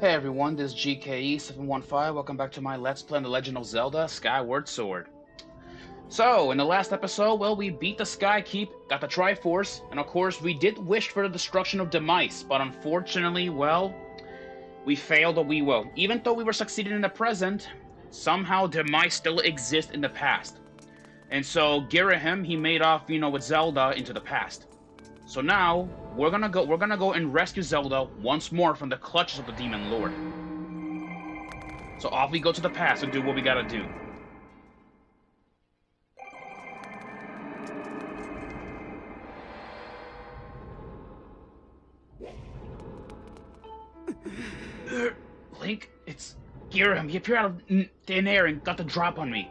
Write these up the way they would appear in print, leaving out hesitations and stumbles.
Hey everyone, this is GKE715. Welcome back to my Let's Play on The Legend of Zelda Skyward Sword. So, in the last episode, well, we beat the Sky Keep, got the Triforce, and of course, we did wish for the destruction of Demise, but unfortunately, well, we failed even though we were succeeding in the present, somehow Demise still exists in the past. And so, Girahim, he made off, with Zelda into the past. So now, we're gonna go and rescue Zelda once more from the clutches of the Demon Lord. So off we go to the past and do what we gotta do. Link, it's Girahim. He appeared out of thin air and got the drop on me.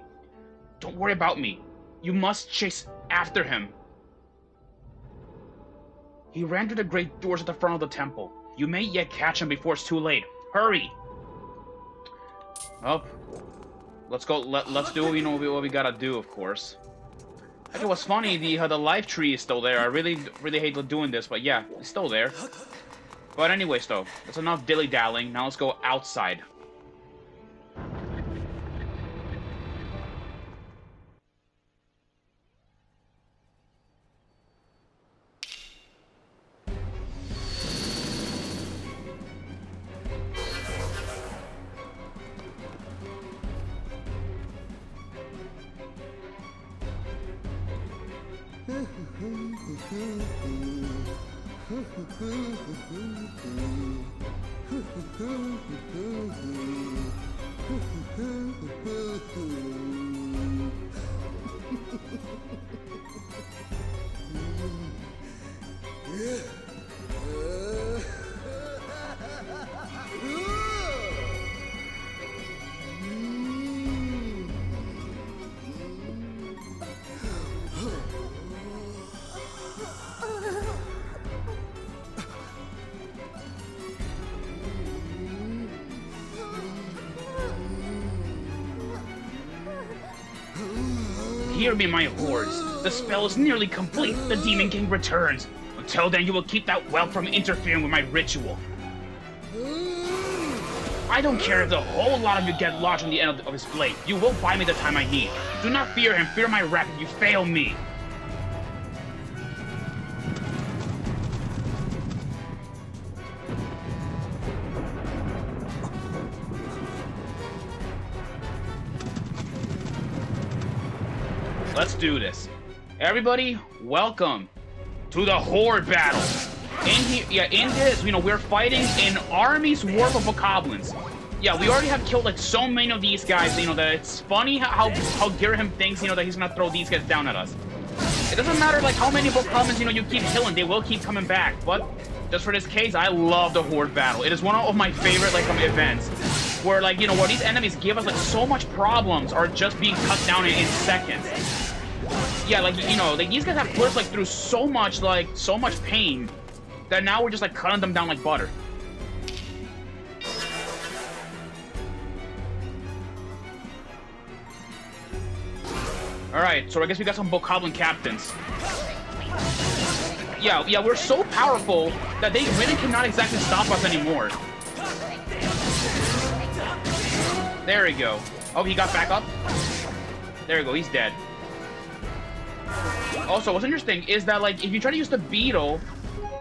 Don't worry about me. You must chase after him. He ran through the great doors at the front of the temple. You may yet catch him before it's too late. Hurry! Up. Let's go. Let's do what we gotta do, of course. Actually, what's funny, the life tree is still there. I really hate doing this, but yeah, it's still there. But anyways, though, that's enough dilly-dallying. Now let's go outside. Hear me, my hordes. The spell is nearly complete. The Demon King returns. Until then, you will keep that whelp from interfering with my ritual. I don't care if the whole lot of you get lodged on the end of his blade. You will buy me the time I need. Do not fear him. Fear my wrath if you fail me. Let's do this. Everybody, welcome to the Horde battle. In this, we're fighting an army's worth of bokoblins. Yeah, we already have killed like so many of these guys, that it's funny how Girahim thinks, that he's gonna throw these guys down at us. It doesn't matter like how many bokoblins, you keep killing, they will keep coming back. But just for this case, I love the Horde battle. It is one of my favorite events. Where where these enemies give us so much problems are just being cut down in seconds. Yeah, these guys have put us through so much pain that now we're just cutting them down like butter. Alright, so I guess we got some bokoblin captains. Yeah, we're so powerful that they really cannot exactly stop us anymore. There we go. Oh, he got back up? There we go, he's dead. Also, what's interesting is that, if you try to use the beetle,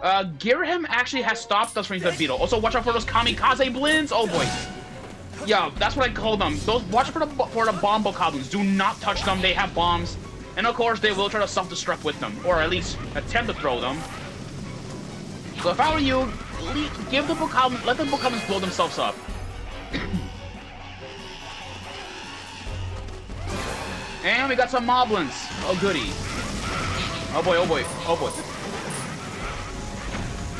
Girahim actually has stopped us from using the beetle. Also, watch out for those kamikaze blinds. Oh, boy. Yeah, that's what I call them. Watch out for the bomb bokoblins. Do not touch them. They have bombs. And, of course, they will try to self-destruct with them. Or at least attempt to throw them. So if I were you, let the bokoblins blow themselves up. And we got some moblins. Oh, goody. Oh, boy, oh, boy, oh, boy.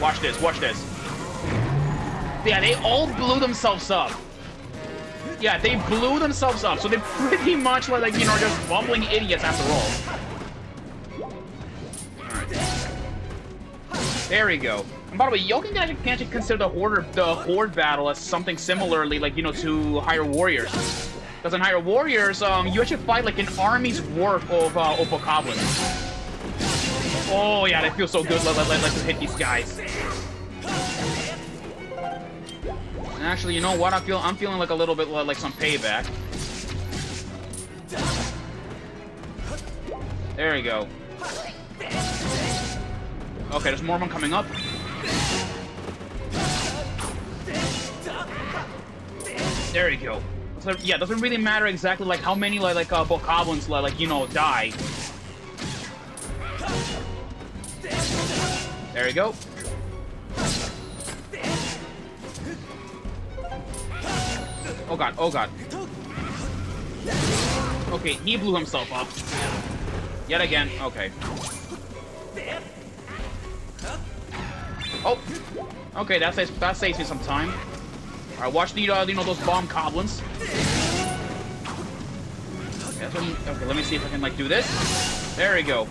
Watch this, watch this. Yeah, they all blew themselves up. Yeah, they blew themselves up. So they're pretty much just bumbling idiots after all. Alright. There we go. And by the way, y'all can actually consider the Horde battle as something similarly, to Higher Warriors. Because in Higher Warriors, you actually fight an army's worth of bokoblins. Oh yeah, that feels so good. Let's hit these guys. Actually, you know what? I'm feeling like a little bit like some payback. There we go. Okay, there's more of them coming up. There you go. So, yeah, doesn't really matter exactly like how many bokoblins you know die. There you go. Oh god, oh god. Okay, he blew himself up. Yet again, okay. Oh! Okay, that saves me some time. Alright, watch the, you know, those bomb goblins. Okay, let me see if I can, like, do this. There we go.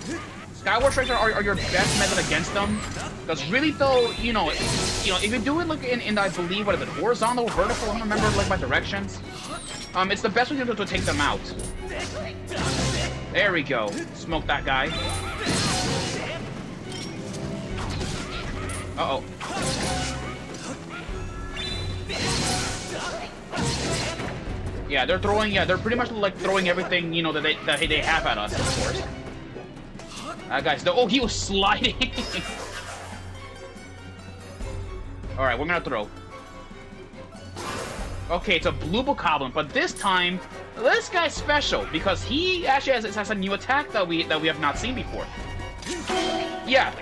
Skyward strikes are your best method against them. Because really, though, you know, if you do it, like, in I believe, what is it, horizontal, vertical, I don't remember, like, my directions. It's the best way to take them out. There we go. Smoke that guy. Uh-oh. Yeah, they're pretty much, like, throwing everything, you know, that they have at us, of course. Guys, oh, he was sliding! Alright, we're gonna throw. Okay, it's a blue bokoblin, but this time, this guy's special, because he actually has a new attack that we have not seen before. Yeah,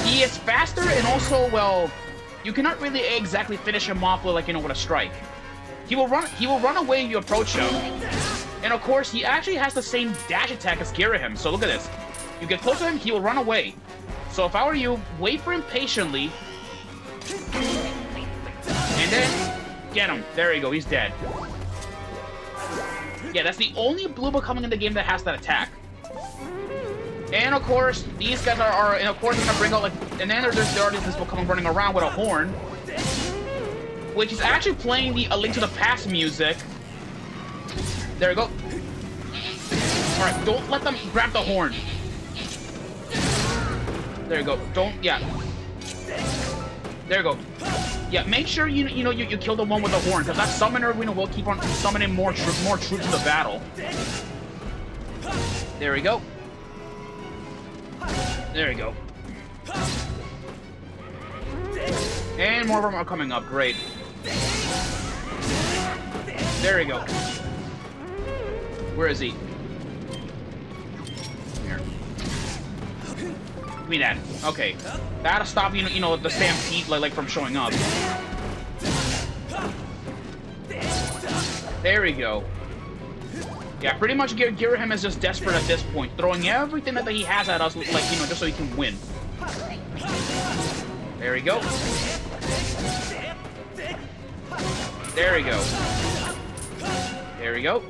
he is faster, and also, well, you cannot really exactly finish him off with, like, you know, with a strike. He will run away if you approach him. And of course, he actually has the same dash attack as Girahim, so look at this. You get close to him, he will run away. So if I were you, wait for him patiently. And then, get him. There you go, he's dead. Yeah, that's the only blue bokoblin in the game that has that attack. And of course, these guys are and of course, gonna bring out, like, and then there's this bokoblin running around with a horn. Which is actually playing the A Link to the Past music. There we go. Alright, don't let them grab the horn. There you go. Yeah. There you go. Yeah, make sure you kill the one with the horn, because that summoner will keep on summoning more troops to the battle. There we go. There we go. And more of them are coming up. Great. There we go. Where is he? Here. Give me that. Okay. That'll stop you know the stampede like from showing up. There we go. Yeah, pretty much Girahim is just desperate at this point, throwing everything that he has at us, like, you know, just so he can win. There we go. There we go. There we go.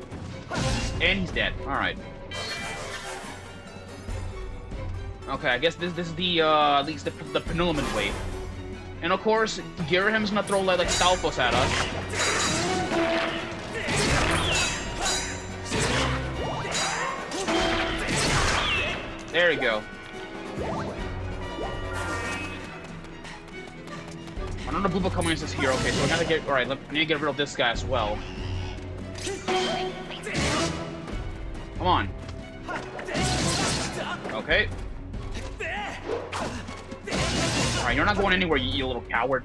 And he's dead. Alright. Okay, I guess this is the, at least the penultimate wave. And of course, Girahim's gonna throw, like Stalfos at us. There we go. Another blue bokoblin is here. Okay, so we gotta get. Alright, we need to get rid of this guy as well. Come on. Okay. Alright, you're not going anywhere, you little coward.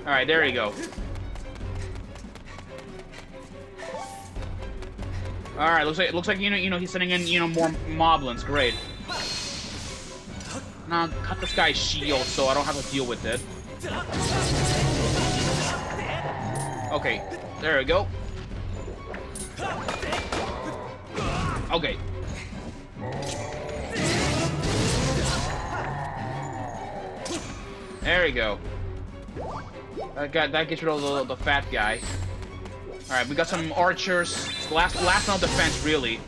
Alright, there you go. Alright, looks like you know he's sending in more moblins. Great. Now cut this guy's shield so I don't have to deal with it. Okay, there we go. Okay. There we go. That gets rid of the fat guy. Alright, we got some archers. It's the last line of defense, really.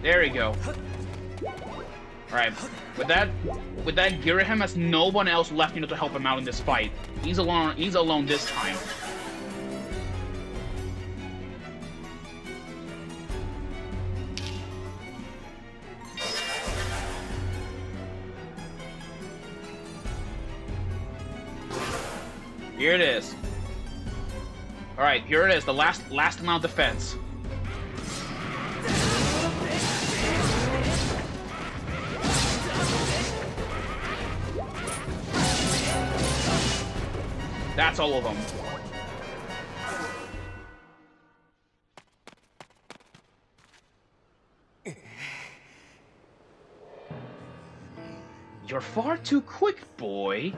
There we go. Alright, with that, Girahim has no one else left, to help him out in this fight. He's alone this time. Here it is. Alright, here it is. The last line of defense. That's all of them. You're far too quick, boy.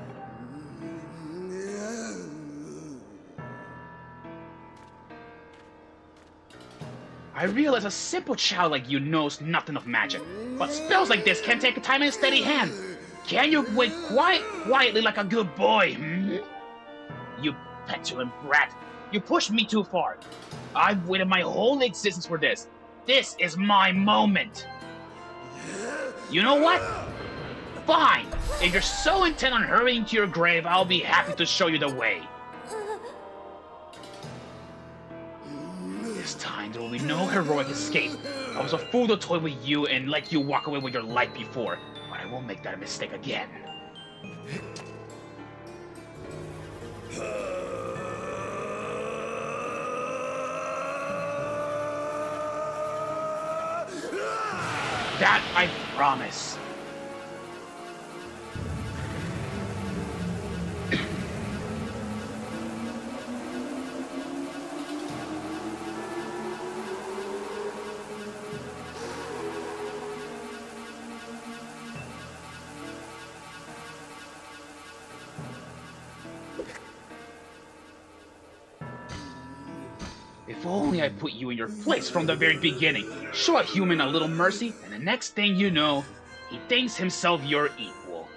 I realize a simple child like you knows nothing of magic, but spells like this can take time in a steady hand. Can you wait quietly like a good boy, hmm? You petulant brat. You pushed me too far. I've waited my whole existence for this. This is my moment. You know what? Fine. If you're so intent on hurrying to your grave, I'll be happy to show you the way. This time, there will be no heroic escape. I was a fool to toy with you and let you walk away with your life before, but I won't make that mistake again. That I promise. If only I put you in your place from the very beginning. Show a human a little mercy, and the next thing you know, he thinks himself your equal.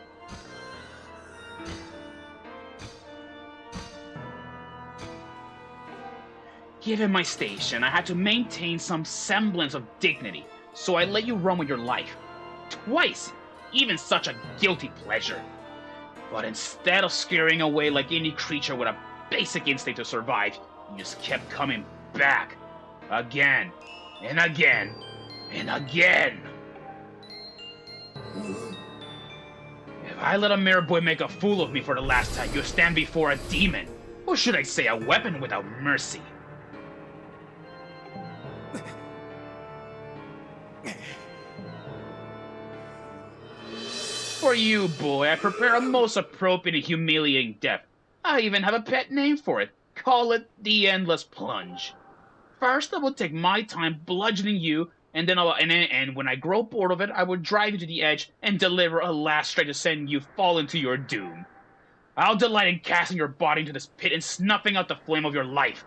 Given my station, I had to maintain some semblance of dignity, so I let you run with your life. Twice! Even such a guilty pleasure. But instead of scaring away like any creature with a basic instinct to survive, you just kept coming back. Again, and again, and again. If I let a mere boy make a fool of me for the last time, you'll stand before a demon. Or should I say a weapon without mercy. For you, boy, I prepare a most appropriate and humiliating death. I even have a pet name for it. Call it the Endless Plunge. First, I will take my time bludgeoning you, and then when I grow bored of it, I will drive you to the edge and deliver a last strike to send you falling to your doom. I'll delight in casting your body into this pit and snuffing out the flame of your life.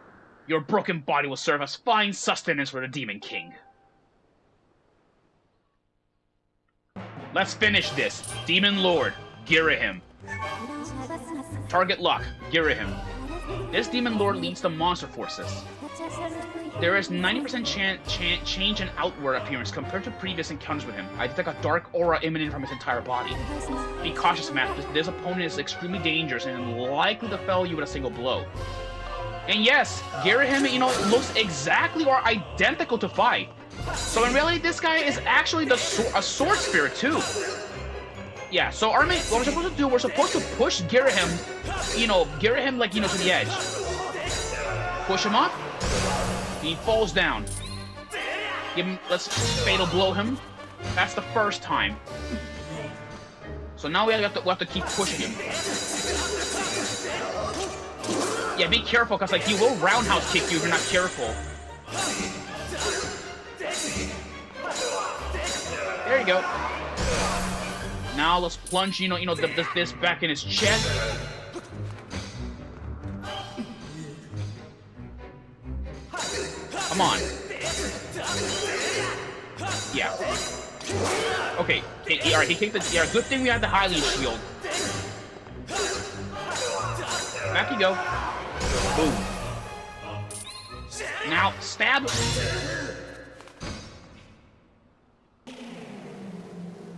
Your broken body will serve as fine sustenance for the Demon King. Let's finish this. Demon Lord, Girahim. Target lock, Girahim. This Demon Lord leads the monster forces. There is 90% change in outward appearance compared to previous encounters with him. I detect a dark aura emanating from his entire body. Be cautious, Matt. This opponent is extremely dangerous and likely to fell you with a single blow. And yes, Girahim, looks exactly or identical to Fi. So in reality, this guy is actually a sword spirit too. Yeah, so what we're supposed to do, we're supposed to push Girahim, to the edge. Push him up. He falls down. Let's fatal blow him. That's the first time. So now we have to keep pushing him. Yeah, be careful, because he will roundhouse kick you if you're not careful. There you go. Now let's plunge, this back in his chest. Come on. Yeah. Okay. Alright, he kicked the... Yeah, good thing we had the Hylian shield. Back you go. Boom. Now, stab.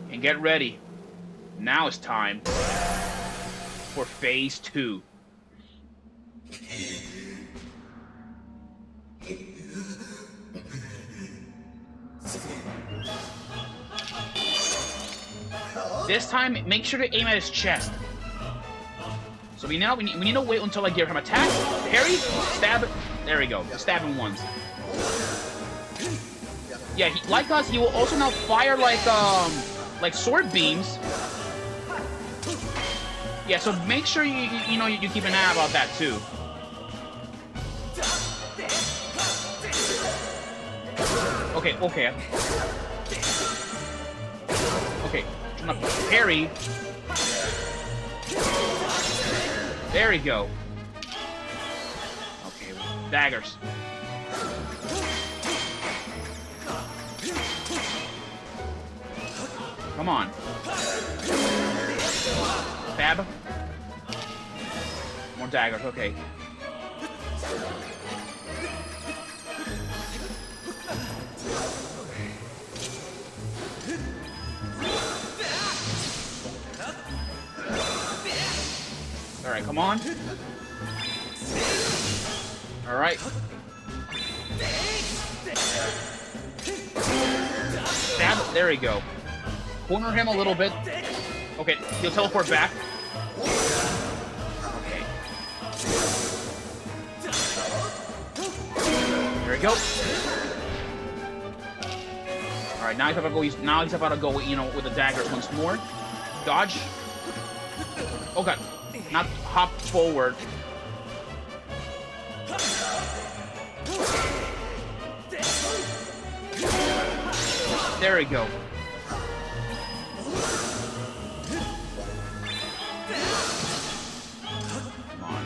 And get ready. Now it's time for Phase 2. This time, make sure to aim at his chest. So we need to wait until I give him attack, parry, stab. There we go. Stab him once. Yeah, like us, he will also now fire like sword beams. Yeah, so make sure you keep an eye about that too. Okay. Okay, trying to parry. There we go. Okay, daggers. Come on. Stab. More daggers, okay. Alright, come on. Alright. Stab. There we go. Corner him a little bit. Okay, he'll teleport back. Okay. There we go. Alright, now he's about to go, with the daggers once more. Dodge. Oh god. Not hop forward. There we go. Come on.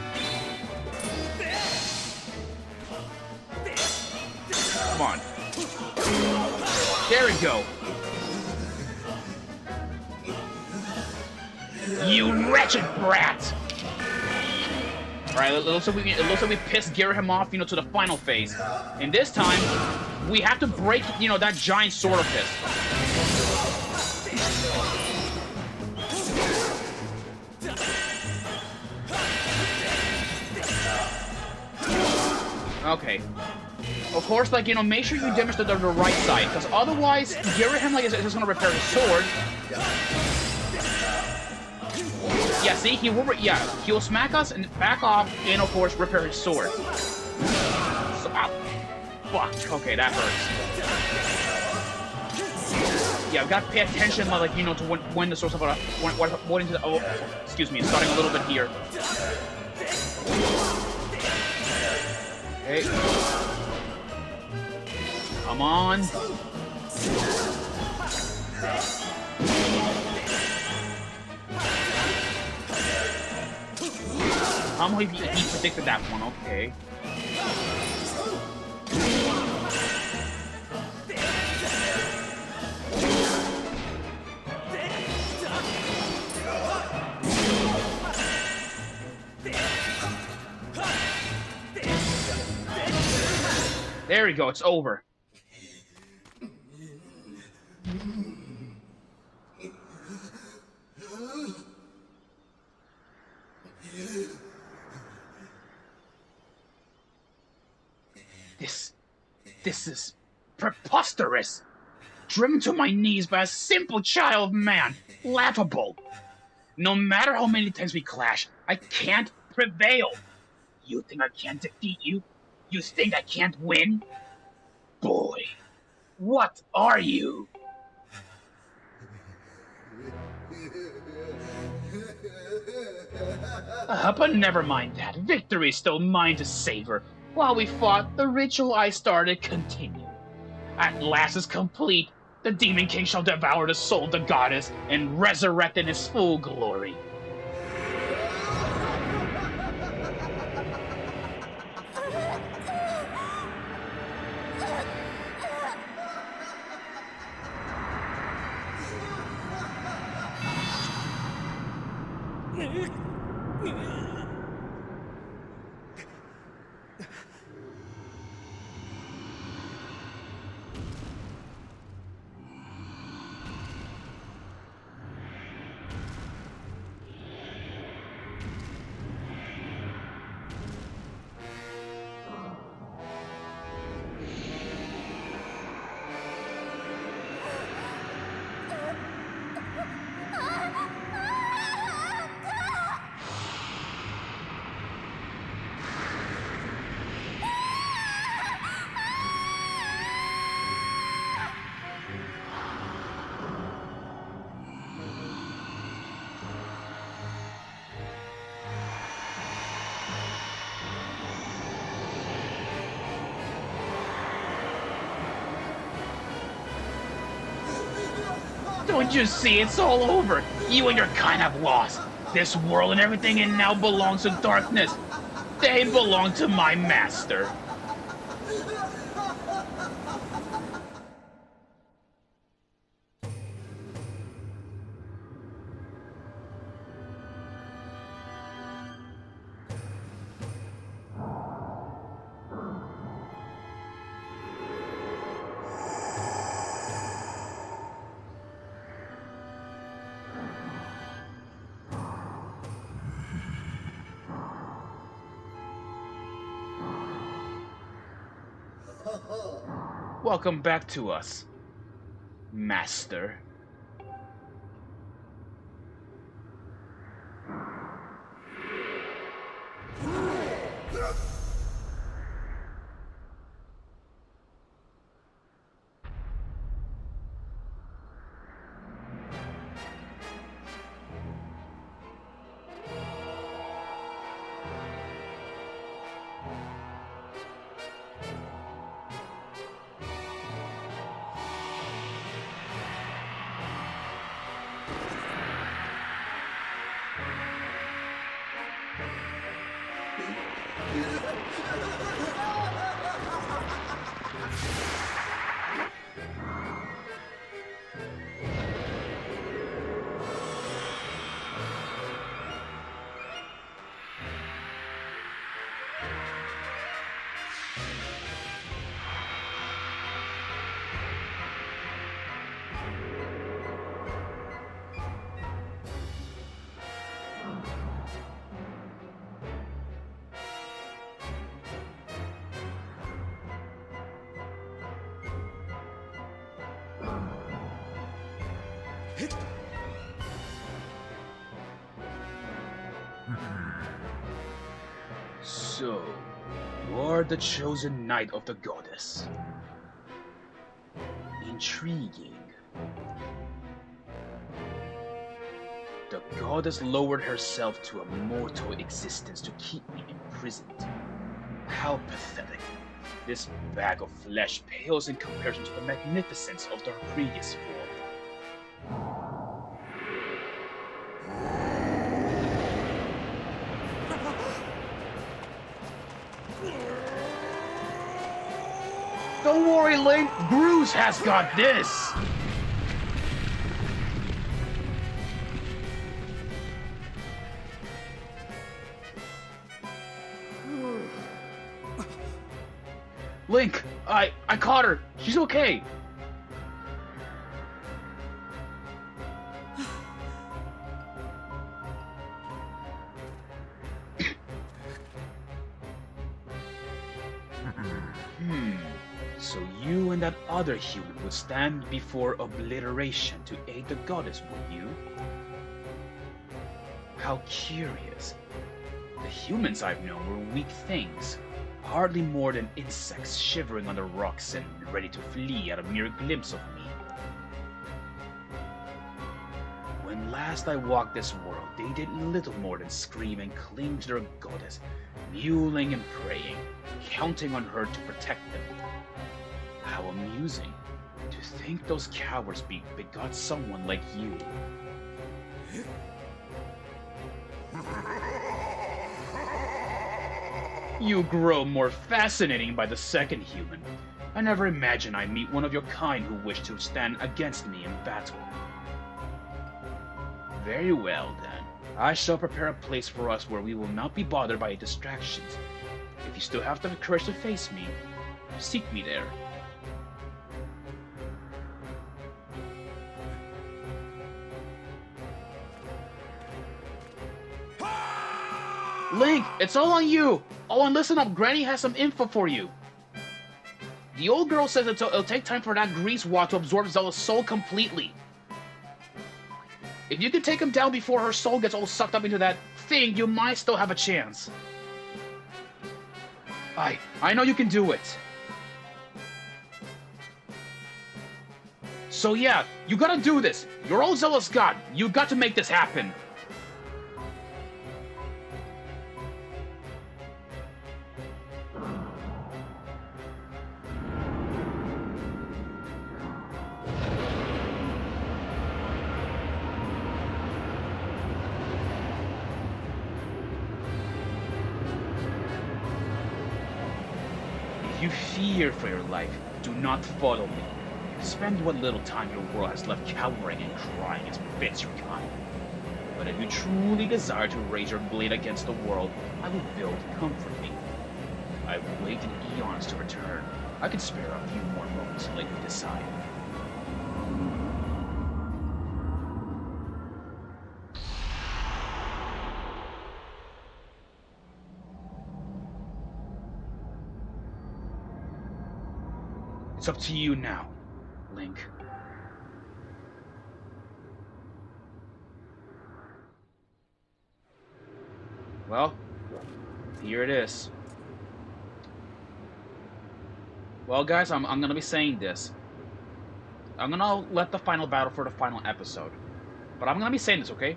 Come on. There we go. You wretched brat! Alright, it looks like we pissed Ghirahim off, to the final phase. And this time, we have to break, that giant sword of his. Okay. Of course, make sure you damage the right side, because otherwise, Ghirahim, is just gonna repair his sword. Yeah, see, he will smack us and back off, and of course, repair his sword. So, ow. Fuck. Okay, that hurts. Yeah, I've got to pay attention, to when the source of what into the. Oh, excuse me, starting a little bit here. Okay. Come on. He predicted that one, okay. There we go, it's over. This is preposterous. Driven to my knees by a simple child man. Laughable. No matter how many times we clash, I can't prevail. You think I can't defeat you? You think I can't win? Boy, what are you? But never mind that. Victory is still mine to savor. While we fought, the ritual I started continued. At last is complete. The Demon King shall devour the soul of the goddess and resurrect in his full glory. Don't you see? It's all over. You and your kind have lost. This world and everything in now belongs to darkness. They belong to my master. Welcome back to us, Master. So, you're the chosen knight of the goddess. Intriguing. The goddess lowered herself to a mortal existence to keep me imprisoned. How pathetic. This bag of flesh pales in comparison to the magnificence of the previous form. Don't worry, Link. Bruce has got this. Link, I caught her. She's okay. So you and that other human would stand before obliteration to aid the goddess, would you? How curious. The humans I've known were weak things, hardly more than insects shivering on the rocks and ready to flee at a mere glimpse of me. When last I walked this world, they did little more than scream and cling to their goddess, mewling and praying, counting on her to protect them. How amusing. To think those cowards begot someone like you. You grow more fascinating by the second human. I never imagined I'd meet one of your kind who wished to stand against me in battle. Very well, then. I shall prepare a place for us where we will not be bothered by distractions. If you still have the courage to face me, seek me there. Link, it's all on you! Oh, and listen up, Granny has some info for you. The old girl says it'll take time for that grease wad to absorb Zelda's soul completely. If you can take him down before her soul gets all sucked up into that thing, you might still have a chance. I know you can do it. So yeah, you gotta do this. You're all Zelda's god. You got to make this happen. you fear for your life, do not follow me. Spend what little time your world has left cowering and crying as befits your kind. But if you truly desire to raise your blade against the world, I will build comfort me. I've waited eons to return. I can spare a few more moments and let you decide. It's up to you now, Link. Well, here it is. Well, guys, I'm gonna be saying this. I'm gonna let the final battle for the final episode. But I'm gonna be saying this, okay?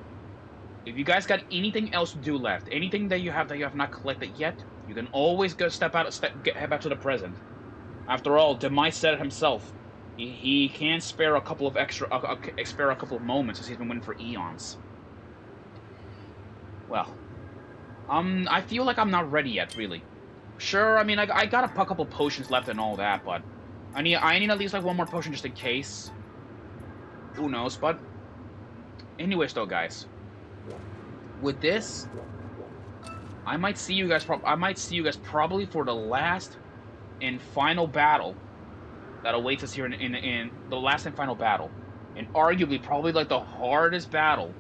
If you guys got anything else to do left, anything that you have not collected yet, you can always go head back to the present. After all, Demise said it himself. He can spare a couple of spare a couple of moments, as he's been waiting for eons. Well, I feel like I'm not ready yet, really. Sure, I mean, I got a couple potions left and all that, but I need at least like one more potion just in case. Who knows? But anyways, though, guys, with this, I might see you guys probably for the last and final battle that awaits us here in the last and final battle, and arguably probably like the hardest battle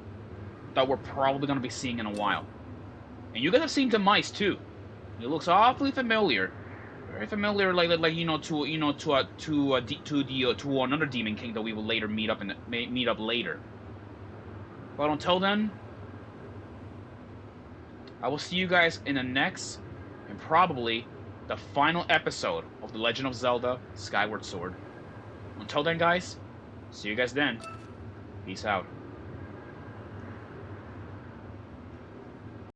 that we're probably going to be seeing in a while. And you guys have seen Demise too. It looks awfully familiar, very familiar, like to another Demon King that we will later meet up later. But until then, I will see you guys in the next and probably the final episode of The Legend of Zelda: Skyward Sword. Until then, guys, see you guys then. Peace out.